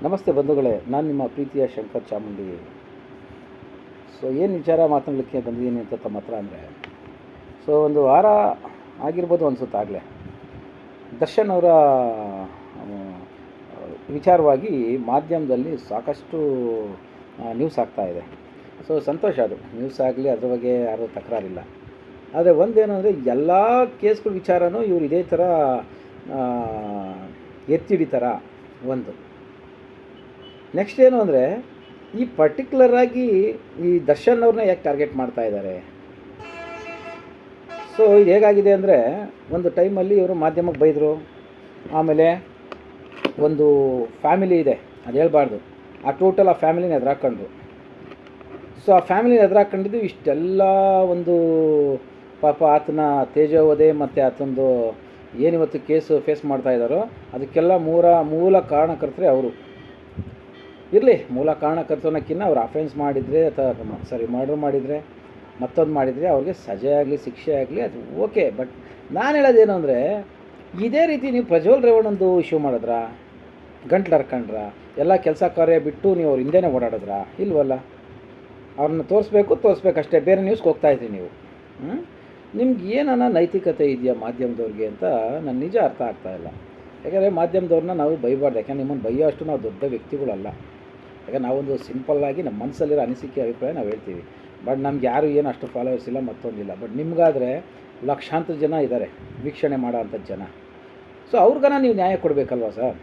ನಮಸ್ತೆ ಬಂಧುಗಳೇ, ನಾನು ನಿಮ್ಮ ಪ್ರೀತಿಯ ಶಂಕರ್ ಚಾಮುಂಡಿ. ಏನು ವಿಚಾರ ಮಾತನಾಡಲಿಕ್ಕೆ ಬಂದಿದ್ದೀನಿ ಅಂತ ತಮ್ಮ ಹತ್ರ ಅಂದರೆ, ಒಂದು ವಾರ ಆಗಿರ್ಬೋದು ಅನಿಸುತ್ತೆ ಆಗಲೇ ದರ್ಶನ್ ಅವರ ವಿಚಾರವಾಗಿ ಮಾಧ್ಯಮದಲ್ಲಿ ಸಾಕಷ್ಟು ನ್ಯೂಸ್ ಆಗ್ತಾಯಿದೆ. ಸಂತೋಷ, ಅದು ನ್ಯೂಸ್ ಆಗಲಿ, ಅದ್ರ ಬಗ್ಗೆ ಯಾರೂ ತಕರಾರಿಲ್ಲ. ಆದರೆ ಒಂದೇನು ಅಂದರೆ, ಎಲ್ಲ ಕೇಸ್ಗಳ ವಿಚಾರನೂ ಇವರು ಇದೇ ಥರ ಎತ್ತಿಡಿತಾರ ಒಂದು. ನೆಕ್ಸ್ಟ್ ಏನು ಅಂದರೆ, ಈ ಪರ್ಟಿಕ್ಯುಲರಾಗಿ ಈ ದರ್ಶನ್ ಅವ್ರನ್ನ ಯಾಕೆ ಟಾರ್ಗೆಟ್ ಮಾಡ್ತಾ ಇದ್ದಾರೆ? ಇದು ಹೇಗಾಗಿದೆ ಅಂದರೆ, ಒಂದು ಟೈಮಲ್ಲಿ ಇವರು ಮಾಧ್ಯಮಕ್ಕೆ ಬೈದರು. ಆಮೇಲೆ ಒಂದು ಫ್ಯಾಮಿಲಿ ಇದೆ, ಅದು ಹೇಳ್ಬಾರ್ದು, ಆ ಟೋಟಲ್ ಆ ಫ್ಯಾಮಿಲಿನ ಎದುರಾಕೊಂಡ್ರು. ಆ ಫ್ಯಾಮಿಲಿನ ಎದುರಾಕೊಂಡಿದ್ದು ಇಷ್ಟೆಲ್ಲ ಒಂದು ಪಾಪ ಆತನ ತೇಜೋವಧೆ ಮತ್ತು ಆತನದು ಏನಿವತ್ತು ಕೇಸು ಫೇಸ್ ಮಾಡ್ತಾ ಇದ್ದಾರೋ ಅದಕ್ಕೆಲ್ಲ ಮೂಲ ಕಾರಣಕರ್ತರೆ ಅವರು. ಇರಲಿ, ಮೂಲ ಕಾರಣಕರ್ತನಕ್ಕಿಂತ ಅವ್ರು ಅಫೆನ್ಸ್ ಮಾಡಿದರೆ ಅಥವಾ ಮರ್ಡರ್ ಮಾಡಿದರೆ, ಮತ್ತೊಂದು ಮಾಡಿದರೆ ಅವ್ರಿಗೆ ಸಜೆ ಆಗಲಿ ಶಿಕ್ಷೆ ಆಗಲಿ, ಅದು ಓಕೆ. ಬಟ್ ನಾನು ಹೇಳೋದೇನು ಅಂದರೆ, ಇದೇ ರೀತಿ ನೀವು ಪ್ರಜ್ವಲ್ ರೇವಣ್ಣಂದು ಇಶ್ಯೂ ಮಾಡಿದ್ರ, ಗಂಟ್ಲು ಹರ್ಕೊಂಡ್ರ, ಎಲ್ಲ ಕೆಲಸ ಕಾರ್ಯ ಬಿಟ್ಟು ನೀವು ಅವ್ರ ಹಿಂದೆನೇ ಓಡಾಡಿದ್ರ? ಇಲ್ವಲ್ಲ. ಅವ್ರನ್ನ ತೋರಿಸ್ಬೇಕಷ್ಟೇ, ಬೇರೆ ನ್ಯೂಸ್ಗೆ ಹೋಗ್ತಾಯಿದ್ರಿ ನೀವು. ನಿಮ್ಗೆ ಏನನ್ನ ನೈತಿಕತೆ ಇದೆಯಾ ಮಾಧ್ಯಮದವ್ರಿಗೆ ಅಂತ ನಾನು ನಿಜ ಅರ್ಥ ಆಗ್ತಾಯಿಲ್ಲ. ಯಾಕಂದರೆ ಮಾಧ್ಯಮದವ್ರನ್ನ ನಾವು ಬೈಬಾರ್ದು, ಯಾಕಂದರೆ ನಿಮ್ಮನ್ನು ಬೈಯೋ ಅಷ್ಟು ನಾವು ದೊಡ್ಡ ವ್ಯಕ್ತಿಗಳಲ್ಲ. ಯಾಕಂದರೆ ನಾವೊಂದು ಸಿಂಪಲ್ಲಾಗಿ ನಮ್ಮ ಮನಸ್ಸಲ್ಲಿರೋ ಅನಿಸಿಕೆ ಅಭಿಪ್ರಾಯ ನಾವು ಹೇಳ್ತೀವಿ. ಬಟ್ ನಮ್ಗೆ ಯಾರು ಏನು ಅಷ್ಟು ಫಾಲೋವರ್ಸ್ ಇಲ್ಲ, ಮತ್ತೊಂದಿಲ್ಲ. ಬಟ್ ನಿಮಗಾದರೆ ಲಕ್ಷಾಂತರ ಜನ ಇದ್ದಾರೆ ವೀಕ್ಷಣೆ ಮಾಡೋ ಅಂಥದ್ದು ಜನ. ಅವ್ರಿಗನ ನೀವು ನ್ಯಾಯ ಕೊಡಬೇಕಲ್ವ ಸರ್?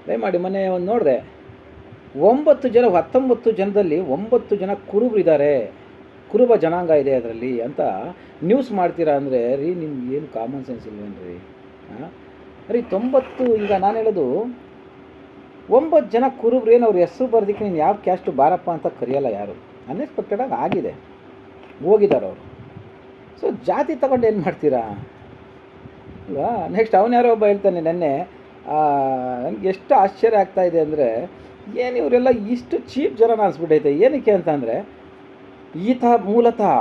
ದಯಮಾಡಿ ಮೊನ್ನೆ ಒಂದು ನೋಡಿದೆ, 19 ಜನದಲ್ಲಿ 9 ಜನ ಕುರುಬರಿದ್ದಾರೆ, ಕುರುಬ ಜನಾಂಗ ಇದೆ ಅದರಲ್ಲಿ ಅಂತ ನ್ಯೂಸ್ ಮಾಡ್ತೀರಾ ಅಂದರೆ ರೀ, ನಿಮ್ಗೆ ಏನು ಕಾಮನ್ ಸೆನ್ಸ್ ಇಲ್ವೇನ್ರಿ? ರೀ 90, ಈಗ ನಾನು ಹೇಳೋದು 9 ಜನ ಕುರುಬ್ರೇನು, ಅವ್ರ ಹೆಸರು ಬರ್ದಿಕ್ಕೆ ನೀನು ಯಾವ ಕ್ಯಾಸ್ಟು ಬಾರಪ್ಪ ಅಂತ ಕರೆಯಲ್ಲ ಯಾರು. ಅನ್ಎಕ್ಸ್ಪೆಕ್ಟೆಡಾಗಿ ಆಗಿದೆ, ಹೋಗಿದ್ದಾರೆ ಅವರು. ಜಾತಿ ತಗೊಂಡು ಏನು ಮಾಡ್ತೀರಾ ಅಲ್ವಾ? ನೆಕ್ಸ್ಟ್ ಅವನು ಯಾರೋ ಒಬ್ಬ ಹೇಳ್ತಾನೆ ನೆನ್ನೆ, ನನಗೆ ಎಷ್ಟು ಆಶ್ಚರ್ಯ ಆಗ್ತಾಯಿದೆ ಅಂದರೆ, ಏನು ಇವರೆಲ್ಲ ಇಷ್ಟು ಚೀಪ್ ಜನ ಅನಿಸ್ಬಿಟ್ಟೈತೆ. ಏನಕ್ಕೆ ಅಂತಂದರೆ, ಈತ ಮೂಲತಃ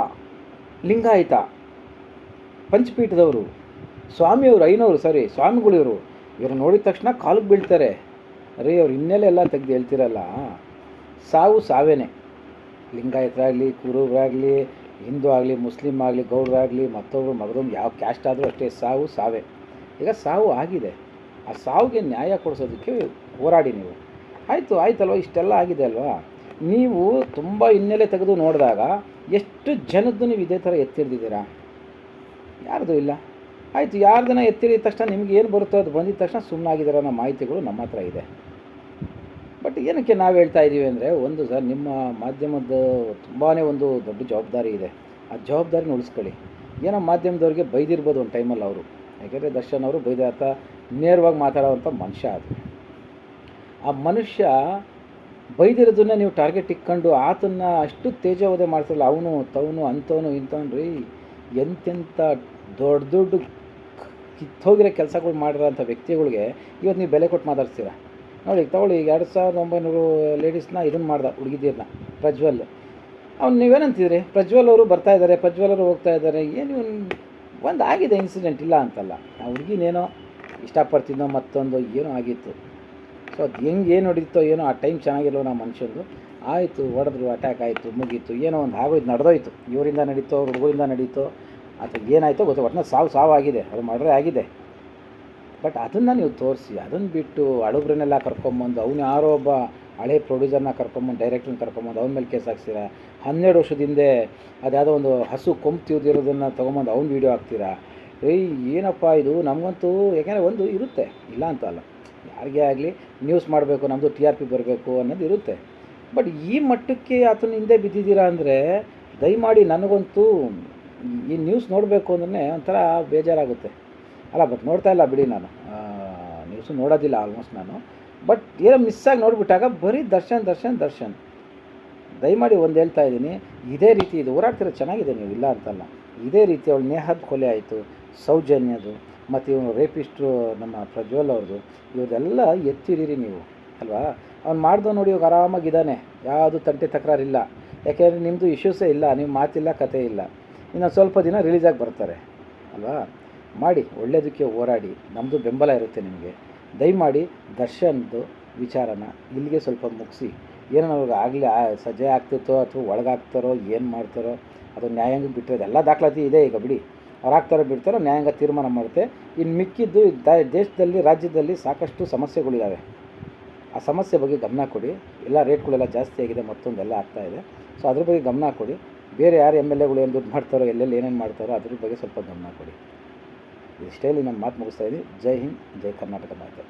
ಲಿಂಗಾಯತ ಪಂಚಪೀಠದವರು, ಸ್ವಾಮಿಗಳು ಇವರು ನೋಡಿದ ತಕ್ಷಣ ಕಾಲಿಗೆ ಬೀಳ್ತಾರೆ. ಅರೇ, ಅವ್ರು ಹಿನ್ನೆಲೆ ಎಲ್ಲ ತೆಗೆದು ಹೇಳ್ತಿರಲ್ಲ, ಸಾವೇನೆ. ಲಿಂಗಾಯತರಾಗಲಿ, ಕುರುಬರಾಗಲಿ, ಹಿಂದೂ ಆಗಲಿ, ಮುಸ್ಲಿಮ್ ಆಗಲಿ, ಗೌಡರಾಗಲಿ, ಮತ್ತೊಬ್ಬರು ಯಾವ ಕ್ಯಾಸ್ಟ್ ಆದರೂ ಅಷ್ಟೇ, ಸಾವೇ. ಈಗ ಸಾವು ಆಗಿದೆ, ಆ ಸಾವಿಗೆ ನ್ಯಾಯ ಕೊಡಿಸೋದಕ್ಕೆ ಹೋರಾಡಿ ನೀವು. ಆಯ್ತಲ್ವ, ಇಷ್ಟೆಲ್ಲ ಆಗಿದೆ ಅಲ್ವಾ? ನೀವು ತುಂಬ ಹಿನ್ನೆಲೆ ತೆಗೆದು ನೋಡಿದಾಗ ಎಷ್ಟು ಜನದ್ದು ನೀವು ಇದೇ ಥರ ಎತ್ತಿಡ್ದಿದ್ದೀರಾ? ಯಾರ್ದು ಇಲ್ಲ. ಆಯಿತು, ಯಾರ್ದನ್ನ ಎತ್ತಿಡಿದ ತಕ್ಷಣ ನಿಮ್ಗೆ ಏನು ಬರುತ್ತೋ ಅದು ಬಂದಿದ ತಕ್ಷಣ ಸುಮ್ಮನಾಗಿದ್ದೀರ ಅನ್ನೋ ಮಾಹಿತಿಗಳು ನಮ್ಮ ಹತ್ರ ಇದೆ. ಬಟ್ ಏನಕ್ಕೆ ನಾವು ಹೇಳ್ತಾ ಇದ್ದೀವಿ ಅಂದರೆ, ಒಂದು ಸರ್, ನಿಮ್ಮ ಮಾಧ್ಯಮದ ತುಂಬಾ ಒಂದು ದೊಡ್ಡ ಜವಾಬ್ದಾರಿ ಇದೆ. ಆ ಜವಾಬ್ದಾರಿನ ಉಳಿಸ್ಕೊಳ್ಳಿ. ಏನೋ ಮಾಧ್ಯಮದವ್ರಿಗೆ ಬೈದಿರ್ಬೋದು ಒಂದು ಟೈಮಲ್ಲಿ ಅವರು, ಯಾಕೆಂದರೆ ದರ್ಶನ್ ಅವರು ಬೈದಾತ ನೇರವಾಗಿ ಮಾತಾಡೋವಂಥ ಮನುಷ್ಯ. ಅದು ಆ ಮನುಷ್ಯ ಬೈದಿರೋದನ್ನ ನೀವು ಟಾರ್ಗೆಟ್ ಇಟ್ಕೊಂಡು ಆತನ್ನ ಅಷ್ಟು ತೇಜೋವಧೆ ಮಾಡ್ತಾರಲ್ಲ, ಅವನು ತವನು ಅಂಥವನು ಇಂಥವನು ರೀ, ಎಂತೆಂಥ ದೊಡ್ಡ ಕಿತ್ತೋಗಿರೋ ಕೆಲಸಗಳು ಮಾಡಿರೋಂಥ ವ್ಯಕ್ತಿಗಳಿಗೆ ಇವತ್ತು ನೀವು ಬೆಲೆ ಕೊಟ್ಟು ಮಾತಾಡ್ತೀರ. ನೋಡಿ, ತಗೊಳ್ಳಿ, 2900 ಲೇಡೀಸ್ನ ಇದನ್ನು ಮಾಡ್ದ, ಹುಡುಗಿದ್ದೀರನ್ನ, ಪ್ರಜ್ವಲ್. ಅವ್ನು ನೀವೇನಂತಿದ್ರಿ? ಪ್ರಜ್ವಲ್ ಅವರು ಬರ್ತಾಯಿದ್ದಾರೆ, ಪ್ರಜ್ವಲ್ ಅವರು ಹೋಗ್ತಾ ಇದ್ದಾರೆ. ಏನು ಒಂದು ಆಗಿದೆ ಇನ್ಸಿಡೆಂಟ್, ಇಲ್ಲ ಅಂತಲ್ಲ. ಆ ಹುಡುಗಿನೇನೋ ಇಷ್ಟಪಡ್ತಿದ್ದೋ, ಮತ್ತೊಂದು ಏನೋ ಆಗಿತ್ತು. ಅದು ಏನು ಹೊಡಿತೋ ಏನೋ, ಆ ಟೈಮ್ ಚೆನ್ನಾಗಿರೋ ನಮ್ಮ ಮನುಷ್ಯಂದು. ಆಯಿತು, ಹೊಡೆದ್ರು, ಅಟ್ಯಾಕ್ ಆಯಿತು, ಮುಗೀತು, ಏನೋ ಒಂದು ಆಗೋಯ್ತು, ನಡೆದೋಯ್ತು. ಇವರಿಂದ ನಡೀತೋ, ಅವ್ರ ಹುಡುಗರಿಂದ ನಡೀತೋ, ಅಥವಾ ಏನಾಯಿತೋ ಗೊತ್ತು, ಒಟ್ಟಿನಲ್ಲಿ ಸಾವು ಆಗಿದೆ, ಅದು ಮರ್ಡರ್ ಆಗಿದೆ. ಬಟ್ ಅದನ್ನು ನೀವು ತೋರಿಸಿ, ಅದನ್ನು ಬಿಟ್ಟು ಹಡುಬ್ರನ್ನೆಲ್ಲ ಕರ್ಕೊಂಬಂದು, ಅವನು ಯಾರೋ ಒಬ್ಬ ಹಳೆ ಪ್ರೊಡ್ಯೂಸರ್ನ ಕರ್ಕೊಂಬಂದು, ಡೈರೆಕ್ಟ್ರನ್ನ ಕರ್ಕೊಂಬಂದು ಅವನ ಮೇಲೆ ಕೇಸ್ ಹಾಕ್ತೀರಾ. 12 ವರ್ಷದ ಹಿಂದೆ ಅದ್ಯಾವುದೋ ಒಂದು ಹಸು ಕೊಂಬು ತಿವ್ದಿರೋದನ್ನು ತೊಗೊಂಬಂದು ಅವ್ನು ವೀಡಿಯೋ ಹಾಕ್ತೀರಾ. ಏನಪ್ಪ ಇದು? ನಮಗಂತೂ ಯಾಕೆಂದರೆ ಒಂದು ಇರುತ್ತೆ, ಇಲ್ಲ ಅಂತ ಅಲ್ಲ, ಯಾರಿಗೇ ಆಗಲಿ ನ್ಯೂಸ್ ಮಾಡಬೇಕು, ನಮ್ಮದು TRP ಬರಬೇಕು ಅನ್ನೋದು ಇರುತ್ತೆ. ಬಟ್ ಈ ಮಟ್ಟಕ್ಕೆ ಆತನ ಹಿಂದೆ ಬಿದ್ದಿದ್ದೀರಾ ಅಂದರೆ, ದಯಮಾಡಿ ನನಗಂತೂ ಈ ನ್ಯೂಸ್ ನೋಡಬೇಕು ಅಂದ್ರೆ ಒಂಥರ ಬೇಜಾರಾಗುತ್ತೆ. ಅಲ್ಲ, ಬಟ್ ನೋಡ್ತಾ ಇಲ್ಲ ಬಿಡಿ, ನಾನು ನ್ಯೂಸು ನೋಡೋದಿಲ್ಲ ಆಲ್ಮೋಸ್ಟ್ ನಾನು. ಬಟ್ ಏನೋ ಮಿಸ್ಸಾಗಿ ನೋಡಿಬಿಟ್ಟಾಗ ಬರೀ ದರ್ಶನ್. ದಯಮಾಡಿ ಒಂದು ಹೇಳ್ತಾ ಇದ್ದೀನಿ, ಇದೇ ರೀತಿ ಇದು ಹೋರಾಡ್ತಿರೋ ಚೆನ್ನಾಗಿದೆ, ನೀವು ಇಲ್ಲ ಅಂತಲ್ಲ. ಇದೇ ರೀತಿ ಅವಳು ನೇಹದ ಕೊಲೆ ಆಯಿತು, ಸೌಜನ್ಯದು, ಮತ್ತು ಇವನು ರೇಪಿಸ್ಟ್ರು ನಮ್ಮ ಪ್ರಜ್ವಲ್ ಅವ್ರದ್ದು, ಇವ್ರದೆಲ್ಲ ಎತ್ತಿಡಿರಿ ನೀವು ಅಲ್ವಾ? ಅವ್ನು ಮಾಡ್ದೋ ನೋಡಿ, ಇವಾಗ ಆರಾಮಾಗಿದ್ದಾನೆ, ಯಾವುದು ತಂಟೆ ತಕರಾರಿಲ್ಲ. ಯಾಕೆಂದರೆ ನಿಮ್ಮದು ಇಶ್ಯೂಸೇ ಇಲ್ಲ, ನಿಮ್ಮ ಮಾತಿಲ್ಲ, ಕತೆ ಇಲ್ಲ. ಇನ್ನು ಸ್ವಲ್ಪ ದಿನ ರಿಲೀಸಾಗಿ ಬರ್ತಾರೆ ಅಲ್ವಾ? ಮಾಡಿ, ಒಳ್ಳೆಯದಕ್ಕೆ ಹೋರಾಡಿ, ನಮ್ಮದು ಬೆಂಬಲ ಇರುತ್ತೆ ನಿಮಗೆ. ದಯಮಾಡಿ ದರ್ಶನ್ದು ವಿಚಾರನ ಇಲ್ಲಿಗೆ ಸ್ವಲ್ಪ ಮುಗಿಸಿ, ಏನೋ ಅವ್ರಿಗೆ ಆಗಲಿ ಸಜ್ಜೆ ಆಗ್ತಿತ್ತೋ ಅಥವಾ ಒಳಗಾಗ್ತಾರೋ ಏನು ಮಾಡ್ತಾರೋ ಅದು ನ್ಯಾಯಾಂಗ ಬಿಟ್ಟರೆ ಎಲ್ಲ ದಾಖಲಾತಿ ಇದೆ ಈಗ ಬಿಡಿ. ಅವ್ರು ಆಗ್ತಾರೋ ಬಿಡ್ತಾರೋ ನ್ಯಾಯಾಂಗ ತೀರ್ಮಾನ ಮಾಡುತ್ತೆ. ಇನ್ನು ಮಿಕ್ಕಿದ್ದು ದೇಶದಲ್ಲಿ ರಾಜ್ಯದಲ್ಲಿ ಸಾಕಷ್ಟು ಸಮಸ್ಯೆಗಳಿದ್ದಾವೆ. ಆ ಸಮಸ್ಯೆ ಬಗ್ಗೆ ಗಮನ ಕೊಡಿ. ಎಲ್ಲ ರೇಟ್ಗಳೆಲ್ಲ ಜಾಸ್ತಿ ಆಗಿದೆ, ಮತ್ತೊಂದೆಲ್ಲ ಆಗ್ತಾಯಿದೆ. ಸೊ ಅದ್ರ ಬಗ್ಗೆ ಗಮನ ಕೊಡಿ. ಬೇರೆ ಯಾರು ಎಮ್ ಎಲ್ ಎಗಳು ಏನು ದುಡ್ಡು ಮಾಡ್ತಾರೋ, ಎಲ್ಲೆಲ್ಲಿ ಏನೇನು ಮಾಡ್ತಾರೋ ಅದ್ರ ಬಗ್ಗೆ ಸ್ವಲ್ಪ ಗಮನ ಕೊಡಿ. ಇಷ್ಟೇ ನನ್ನ ಮಾತು ಮುಗಿಸ್ತಾ ಇದ್ದೀನಿ. ಜೈ ಹಿಂದ್, ಜೈ ಕರ್ನಾಟಕ ಮಾತೆ.